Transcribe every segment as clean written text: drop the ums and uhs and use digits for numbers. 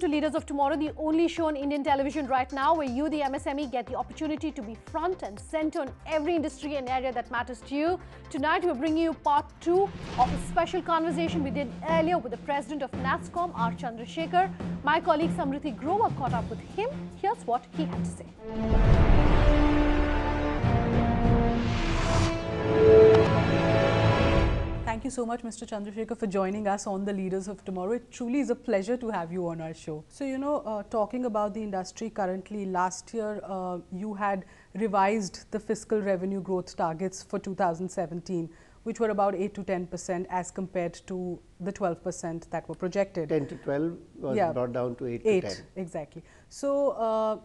welcome to Leaders of Tomorrow, the only show on Indian television right now where you, the MSME, get the opportunity to be front and center on every industry and area that matters to you. Tonight, we're bringing you part 2 of a special conversation we did earlier with the president of NASSCOM, R Chandrasekhar. My colleague Samriti Grover caught up with him. Here's what he had to say. Thank you so much, Mr. Chandrasekhar, for joining us on the Leaders of Tomorrow. It truly is a pleasure to have you on our show. So, talking about the industry currently, last year you had revised the fiscal revenue growth targets for 2017, which were about 8 to 10% as compared to the 12% that were projected. 10 to 12 was brought down to 8 to 10. Exactly. So,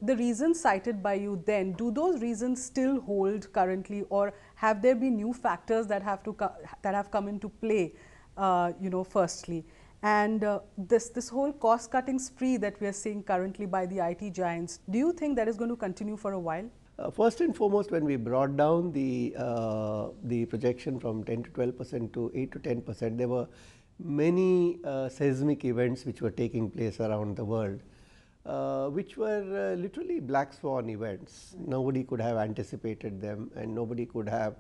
the reasons cited by you then, do those reasons still hold currently, or have there been new factors that have come into play, firstly? And this whole cost-cutting spree that we are seeing currently by the IT giants, do you think that is going to continue for a while? First and foremost, when we brought down the projection from 10 to 12% to 8 to 10%, there were many seismic events which were taking place around the world, which were literally black swan events. Nobody could have anticipated them, and nobody could have,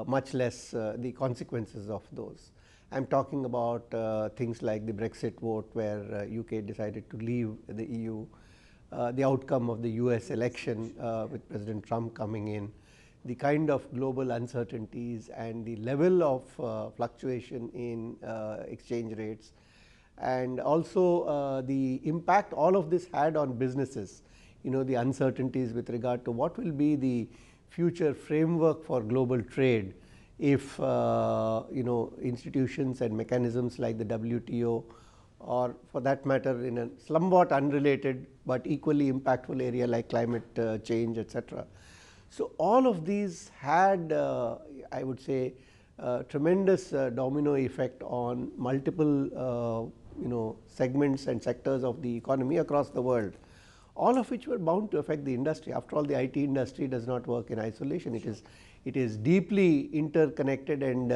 much less the consequences of those. I am talking about things like the Brexit vote, where UK decided to leave the EU. The outcome of the US election with President Trump coming in, the kind of global uncertainties and the level of fluctuation in exchange rates, and also the impact all of this had on businesses, the uncertainties with regard to what will be the future framework for global trade if institutions and mechanisms like the WTO, or for that matter in a somewhat unrelated but equally impactful area like climate change, etc. So, all of these had, I would say, tremendous domino effect on multiple segments and sectors of the economy across the world, all of which were bound to affect the industry. After all, the IT industry does not work in isolation. It is deeply interconnected and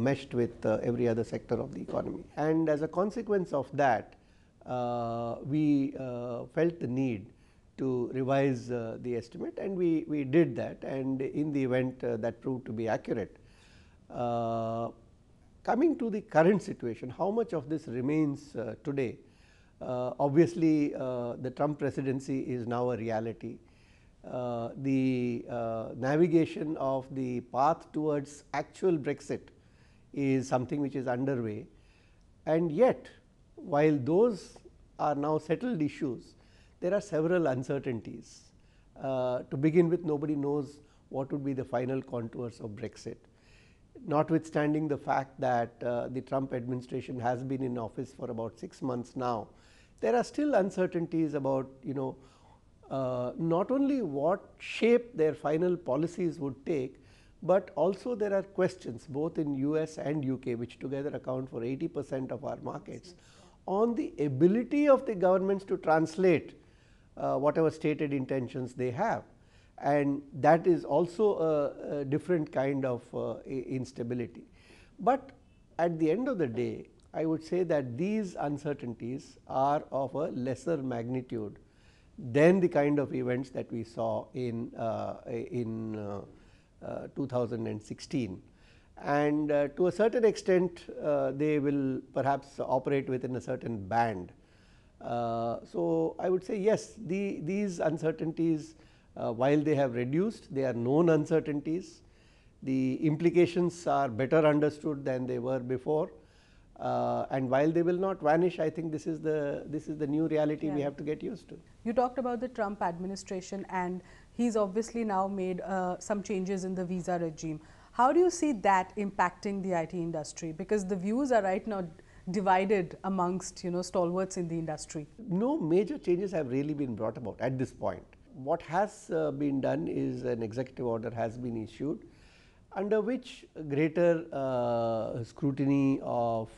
meshed with every other sector of the economy. And as a consequence of that, we felt the need to revise the estimate, and we did that, and in the event that proved to be accurate. Coming to the current situation, how much of this remains today? Obviously, the Trump presidency is now a reality. The navigation of the path towards actual Brexit is something which is underway, and yet while those are now settled issues, there are several uncertainties. To begin with, nobody knows what would be the final contours of Brexit, notwithstanding the fact that the Trump administration has been in office for about 6 months now. There are still uncertainties about not only what shape their final policies would take, but also there are questions both in US and UK, which together account for 80% of our markets, on the ability of the governments to translate whatever stated intentions they have, and that is also a different kind of instability. But at the end of the day, I would say that these uncertainties are of a lesser magnitude than the kind of events that we saw in 2016, and to a certain extent they will perhaps operate within a certain band. So, I would say yes, these uncertainties, while they have reduced, they are known uncertainties. The implications are better understood than they were before. And while they will not vanish, I think this is the new reality we have to get used to. You talked about the Trump administration, and he's obviously now made some changes in the visa regime. How do you see that impacting the IT industry? Because the views are right now divided amongst stalwarts in the industry. No major changes have really been brought about at this point. What has been done is an executive order has been issued, under which greater scrutiny of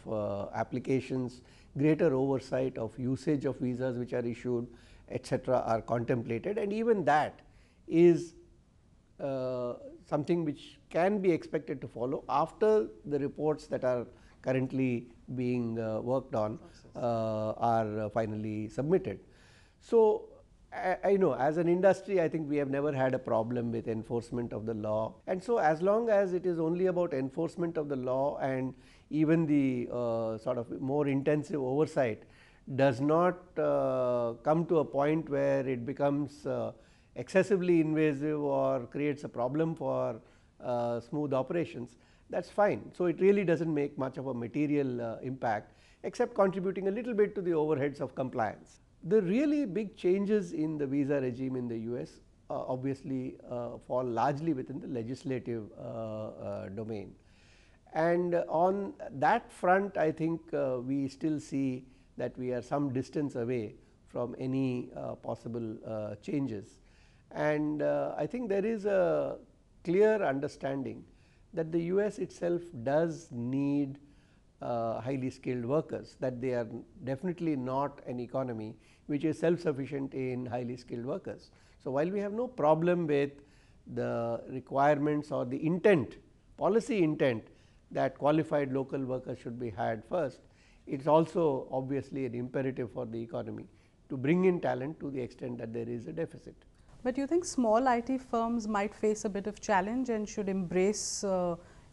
applications, greater oversight of usage of visas which are issued, etc., are contemplated, and even that is something which can be expected to follow after the reports that are currently being worked on are finally submitted. So, I know as an industry, I think we have never had a problem with enforcement of the law, and so as long as it is only about enforcement of the law and even the sort of more intensive oversight does not come to a point where it becomes excessively invasive or creates a problem for smooth operations, that's fine. So, it really does not make much of a material impact, except contributing a little bit to the overheads of compliance. The really big changes in the visa regime in the US obviously fall largely within the legislative domain. And on that front, I think we still see that we are some distance away from any possible changes. And I think there is a clear understanding that the US itself does need highly skilled workers, that they are definitely not an economy which is self-sufficient in highly skilled workers. So, while we have no problem with the requirements or the intent, policy intent that qualified local workers should be hired first, it is also obviously an imperative for the economy to bring in talent to the extent that there is a deficit. But you think small IT firms might face a bit of challenge and should embrace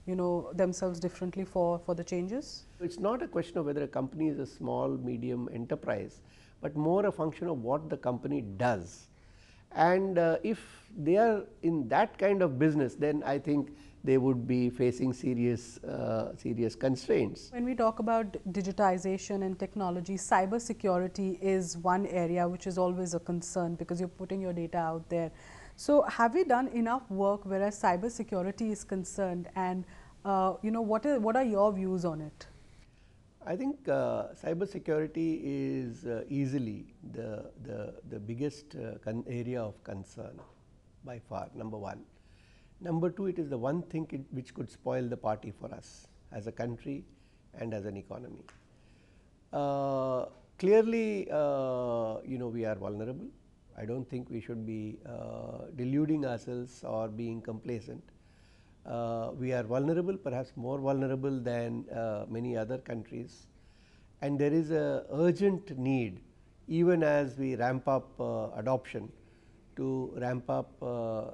themselves differently for the changes? It is not a question of whether a company is a small, medium enterprise, but more a function of what the company does. And if they are in that kind of business, then I think they would be facing serious constraints. When we talk about digitization and technology, cyber security is one area which is always a concern because you are putting your data out there. So, have we done enough work whereas cyber security is concerned, and what are your views on it? I think cyber security is easily the biggest area of concern by far, number one. Number two, it is the one thing which could spoil the party for us as a country and as an economy. Clearly, we are vulnerable. I do not think we should be deluding ourselves or being complacent. We are vulnerable, perhaps more vulnerable than many other countries, and there is a urgent need, even as we ramp up adoption, to ramp up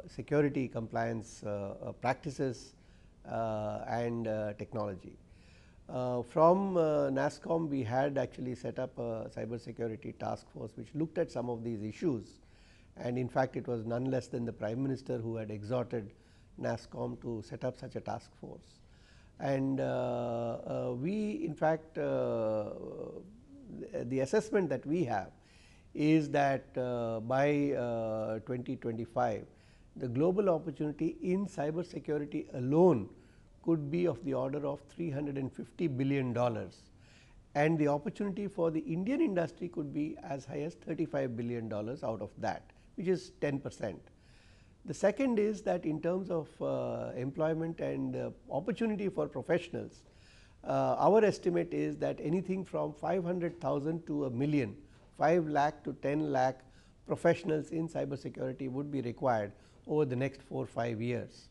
security compliance practices and technology. From NASSCOM, we had actually set up a cyber security task force which looked at some of these issues, and in fact, it was none less than the Prime Minister who had exhorted NASSCOM to set up such a task force. And we in fact, the assessment that we have is that by 2025, the global opportunity in cyber security alone could be of the order of $350 billion, and the opportunity for the Indian industry could be as high as $35 billion out of that, which is 10%. The second is that in terms of employment and opportunity for professionals, our estimate is that anything from 500,000 to a million, 5 lakh to 10 lakh professionals in cyber security would be required over the next 4 or 5 years.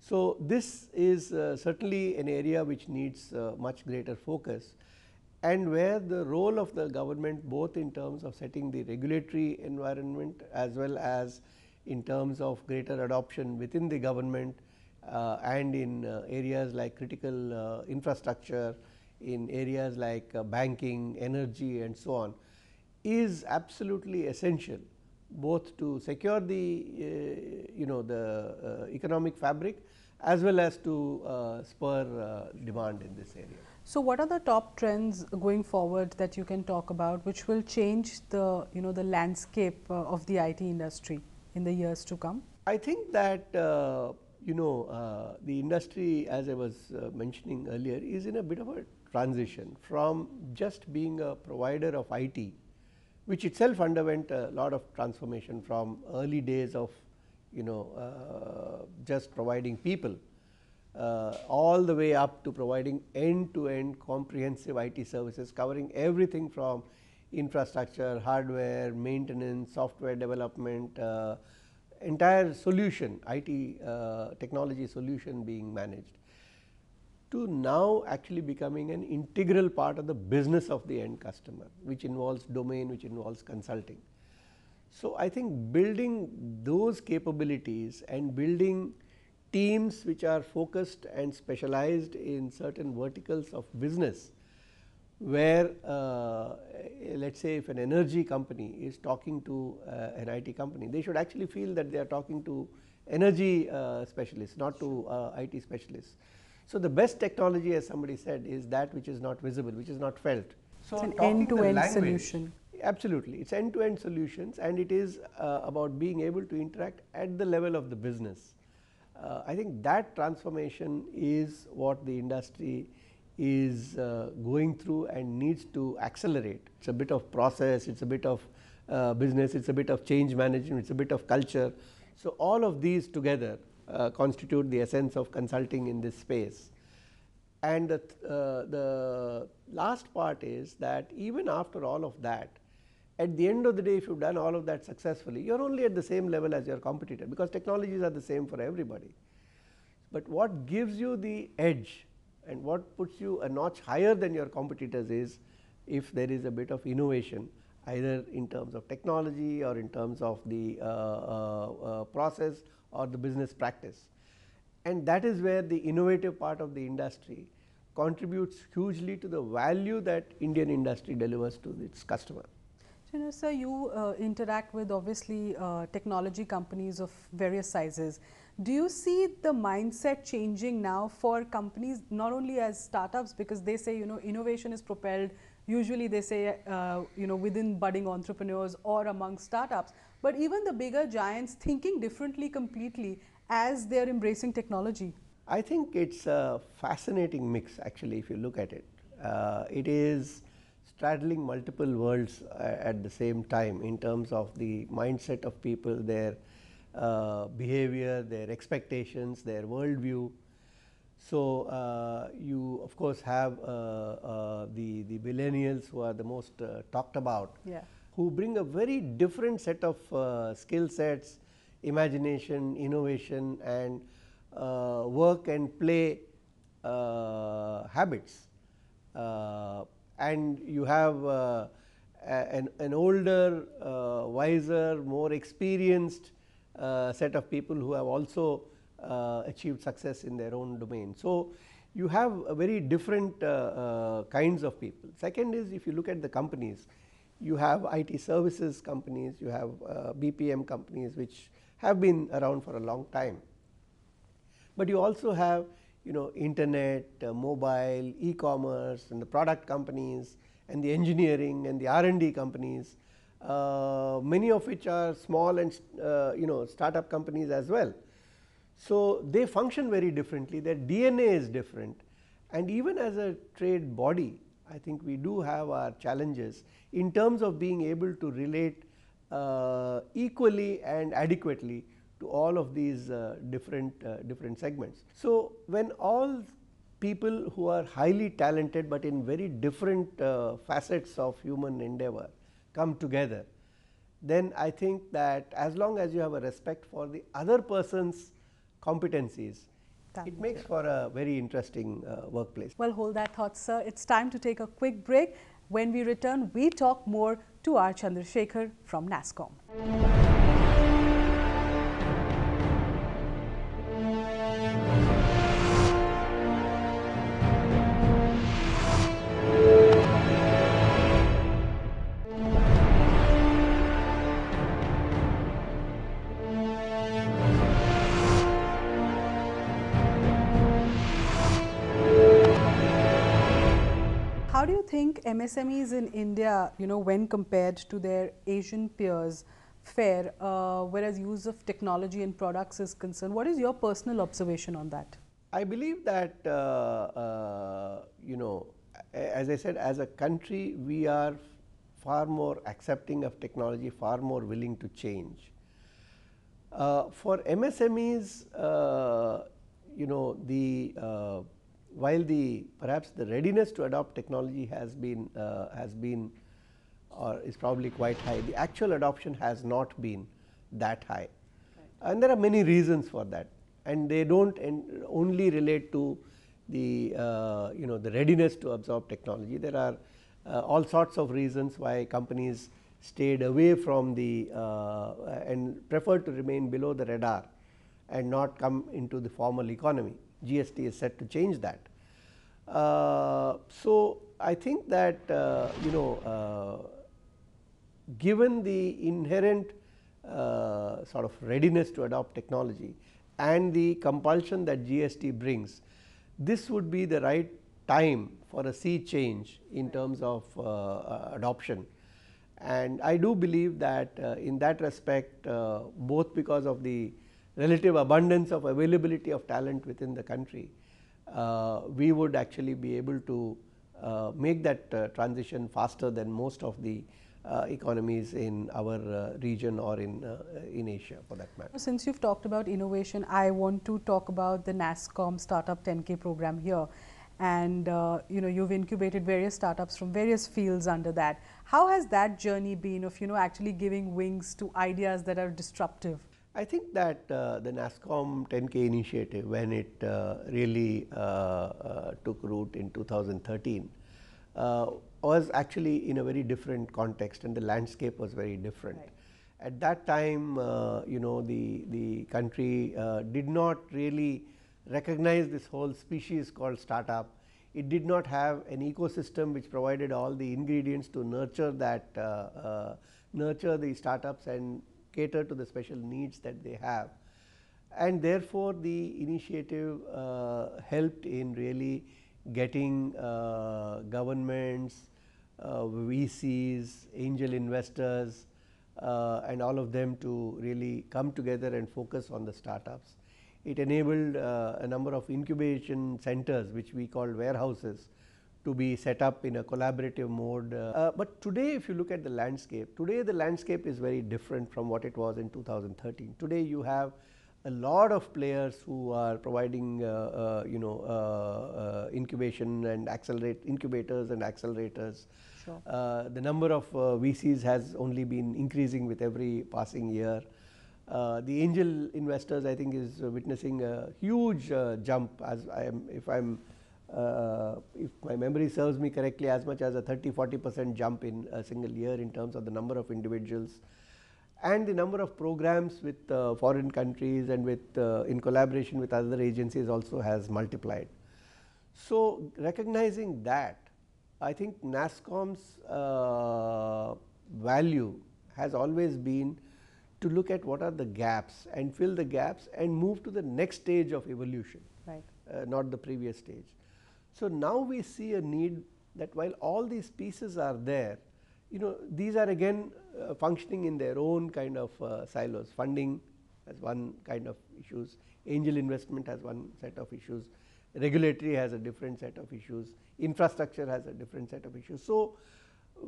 So, this is certainly an area which needs much greater focus, and where the role of the government, both in terms of setting the regulatory environment as well as in terms of greater adoption within the government and in areas like critical infrastructure, in areas like banking, energy and so on, is absolutely essential, both to secure the economic fabric as well as to spur demand in this area. So, what are the top trends going forward that you can talk about which will change the the landscape of the IT industry in the years to come? I think that the industry, as I was mentioning earlier, is in a bit of a transition from just being a provider of IT, which itself underwent a lot of transformation from early days of just providing people all the way up to providing end-to-end comprehensive IT services covering everything from infrastructure, hardware, maintenance, software development, entire solution, IT technology solution being managed. to now actually becoming an integral part of the business of the end customer, which involves domain, which involves consulting. So, I think building those capabilities and building teams which are focused and specialized in certain verticals of business, where let us say if an energy company is talking to an IT company, they should actually feel that they are talking to energy specialists, not to IT specialists. So, the best technology, as somebody said, is that which is not visible, which is not felt. So, it's an end-to-end solution. Absolutely, it is end-to-end solutions, and it is about being able to interact at the level of the business. I think that transformation is what the industry is going through and needs to accelerate. It is a bit of process, it is a bit of business, it is a bit of change management, it is a bit of culture. So, all of these together constitute the essence of consulting in this space. And the last part is that even after all of that, at the end of the day, if you have done all of that successfully, you are only at the same level as your competitor, because technologies are the same for everybody. But what gives you the edge and what puts you a notch higher than your competitors is if there is a bit of innovation, either in terms of technology or in terms of the process or the business practice. And that is where the innovative part of the industry contributes hugely to the value that Indian industry delivers to its customer. Sir, you interact with obviously technology companies of various sizes. Do you see the mindset changing now for companies, not only as startups, because they say innovation is propelled, usually they say within budding entrepreneurs or among startups, but even the bigger giants thinking differently completely as they are embracing technology? I think it is a fascinating mix actually, if you look at it. It is straddling multiple worlds at the same time in terms of the mindset of people, their behavior, their expectations, their worldview. So, you of course have the millennials who are the most talked about, who bring a very different set of skill sets, imagination, innovation and work and play habits. And you have an older, wiser, more experienced set of people who have also achieved success in their own domain. So, you have a very different kinds of people. Second is, if you look at the companies, you have IT services companies, you have BPM companies which have been around for a long time. But you also have internet, mobile, e-commerce and the product companies and the engineering and the R&D companies, many of which are small and startup companies as well. So, they function very differently, their DNA is different, and even as a trade body, I think we do have our challenges in terms of being able to relate equally and adequately to all of these different segments. So, when all people who are highly talented, but in very different facets of human endeavor come together, then I think that as long as you have a respect for the other person's competencies, it makes for a very interesting workplace. Well, hold that thought, sir. It's time to take a quick break. When we return, we talk more to R Chandrasekhar from NASSCOM. How do you think MSMEs in India, when compared to their Asian peers, fare, whereas use of technology and products is concerned? What is your personal observation on that? I believe that, as I said, as a country, we are far more accepting of technology, far more willing to change. For MSMEs, while perhaps the readiness to adopt technology has been or is probably quite high, the actual adoption has not been that high. And there are many reasons for that, and they don't only relate to the the readiness to absorb technology. There are all sorts of reasons why companies stayed away from the and preferred to remain below the radar and not come into the formal economy. GST is set to change that. So I think that given the inherent sort of readiness to adopt technology and the compulsion that GST brings, this would be the right time for a sea change in terms of adoption. And I do believe that in that respect, both because of the relative abundance of availability of talent within the country, we would actually be able to make that transition faster than most of the economies in our region or in Asia for that matter. Since you've talked about innovation, I want to talk about the NASSCOM Startup 10K program here. And you've incubated various startups from various fields under that. How has that journey been of actually giving wings to ideas that are disruptive? I think that the NASSCOM 10K initiative, when it really took root in 2013, was actually in a very different context, and the landscape was very different. Right. At that time, the country did not really recognize this whole species called startup. It did not have an ecosystem which provided all the ingredients to nurture that, nurture the startups and cater to the special needs that they have. And therefore, the initiative helped in really getting governments, VCs, angel investors, and all of them to really come together and focus on the startups. It enabled a number of incubation centers, which we call warehouses, to be set up in a collaborative mode. But today, if you look at the landscape, today the landscape is very different from what it was in 2013. Today you have a lot of players who are providing incubation and incubators and accelerators. Sure. The number of VCs has only been increasing with every passing year. The angel investors, I think, is witnessing a huge jump. As if my memory serves me correctly, as much as a 30–40% jump in a single year in terms of the number of individuals, and the number of programs with foreign countries and with in collaboration with other agencies also has multiplied. So recognizing that, I think NASSCOM's value has always been to look at what are the gaps and fill the gaps and move to the next stage of evolution, right. Not the previous stage. So now we see a need that while all these pieces are there, these are again functioning in their own kind of silos. Funding has one kind of issues, angel investment has one set of issues, regulatory has a different set of issues, infrastructure has a different set of issues. So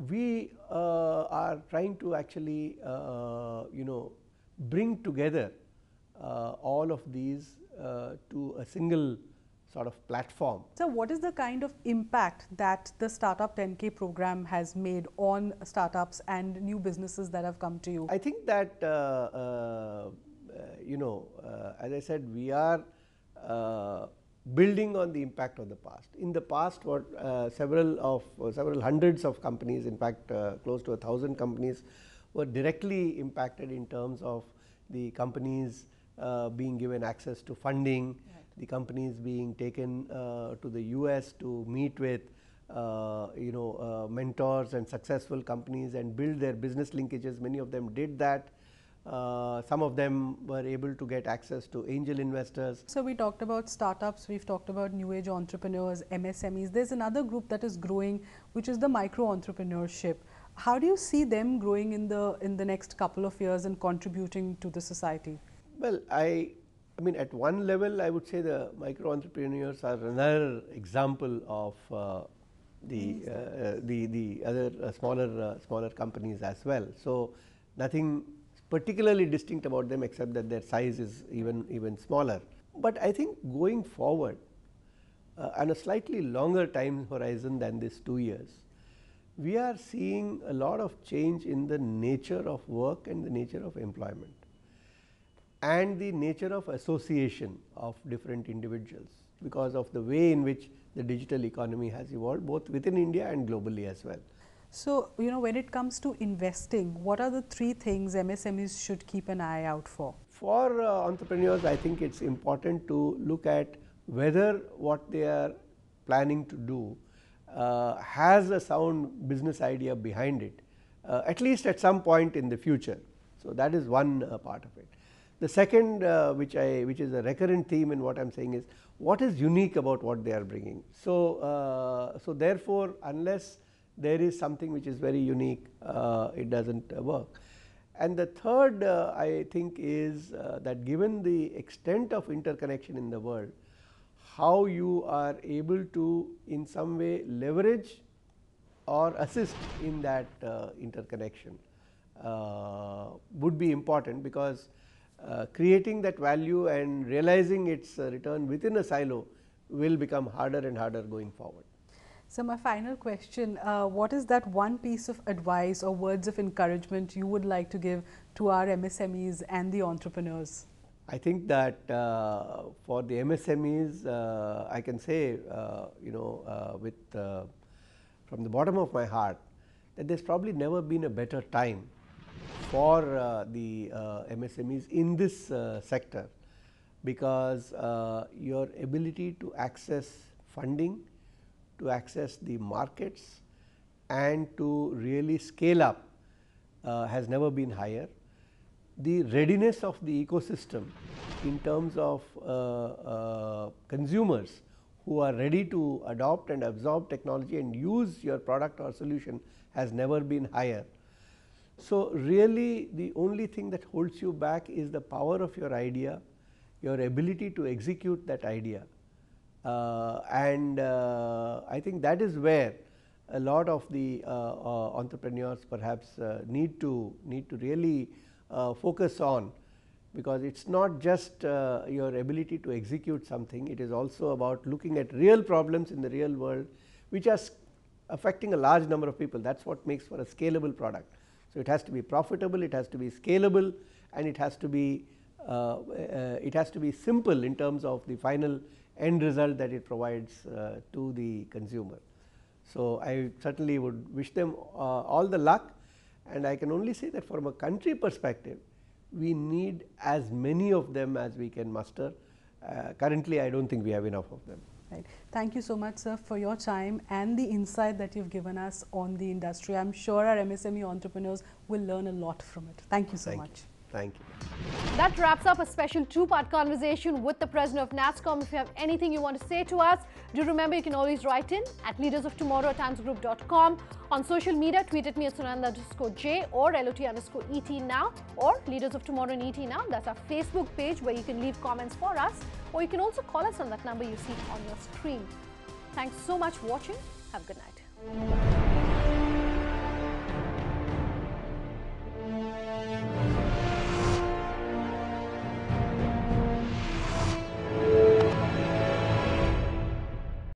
we are trying to actually bring together all of these to a single sort of platform. So what is the kind of impact that the Startup 10K program has made on startups and new businesses that have come to you? I think that as I said, we are building on the impact of the past. In the past, what several hundreds of companies, in fact close to 1,000 companies, were directly impacted in terms of the companies being given access to funding, right. The companies being taken to the US to meet with mentors and successful companies and build their business linkages. Many of them did that. Some of them were able to get access to angel investors. So we talked about startups, we've talked about new age entrepreneurs, MSMEs. There's another group that is growing, which is the micro entrepreneurship. How do you see them growing in the next couple of years and contributing to the society? Well, I mean, at one level, I would say the micro entrepreneurs are another example of the other smaller companies as well. So nothing particularly distinct about them except that their size is even smaller. But I think going forward, on a slightly longer time horizon than this 2 years, we are seeing a lot of change in the nature of work and the nature of employment. and the nature of association of different individuals because of the way in which the digital economy has evolved both within India and globally as well. So, when it comes to investing, what are the 3 things MSMEs should keep an eye out for? For entrepreneurs, I think it's important to look at whether what they are planning to do has a sound business idea behind it, at least at some point in the future. So, that is one part of it. The second, which is a recurrent theme in what I am saying, is what is unique about what they are bringing. So, therefore, unless there is something which is very unique, it does not work. And the third, I think, is that given the extent of interconnection in the world, how you are able to in some way leverage or assist in that interconnection would be important, because creating that value and realizing its return within a silo will become harder and harder going forward. So, my final question, what is that one piece of advice or words of encouragement you would like to give to our MSMEs and the entrepreneurs? I think that for the MSMEs, I can say, from the bottom of my heart, that there's probably never been a better time for the MSMEs in this sector, because your ability to access funding, to access the markets and to really scale up has never been higher. The readiness of the ecosystem in terms of consumers who are ready to adopt and absorb technology and use your product or solution has never been higher. So, really the only thing that holds you back is the power of your idea, your ability to execute that idea. I think that is where a lot of the entrepreneurs perhaps need to really focus on, because it is not just your ability to execute something, it is also about looking at real problems in the real world which are affecting a large number of people. That is what makes for a scalable product. So, it has to be profitable, it has to be scalable, and it has to be simple in terms of the final end result that it provides to the consumer. So, I certainly would wish them all the luck, and I can only say that from a country perspective, we need as many of them as we can muster. Currently, I do not think we have enough of them. Right. Thank you so much, sir, for your time and the insight that you have given us on the industry. I am sure our MSME entrepreneurs will learn a lot from it. Thank you so much. Thank you. That wraps up a special 2-part conversation with the president of NASSCOM. If you have anything you want to say to us, do remember you can always write in at leadersoftomorrow@timesgroup.com. On social media, tweet at me at Sunanda_J or LOT_ET now, or Leaders of Tomorrow in ET now. That's our Facebook page where you can leave comments for us, or you can also call us on that number you see on your screen. Thanks so much for watching. Have a good night.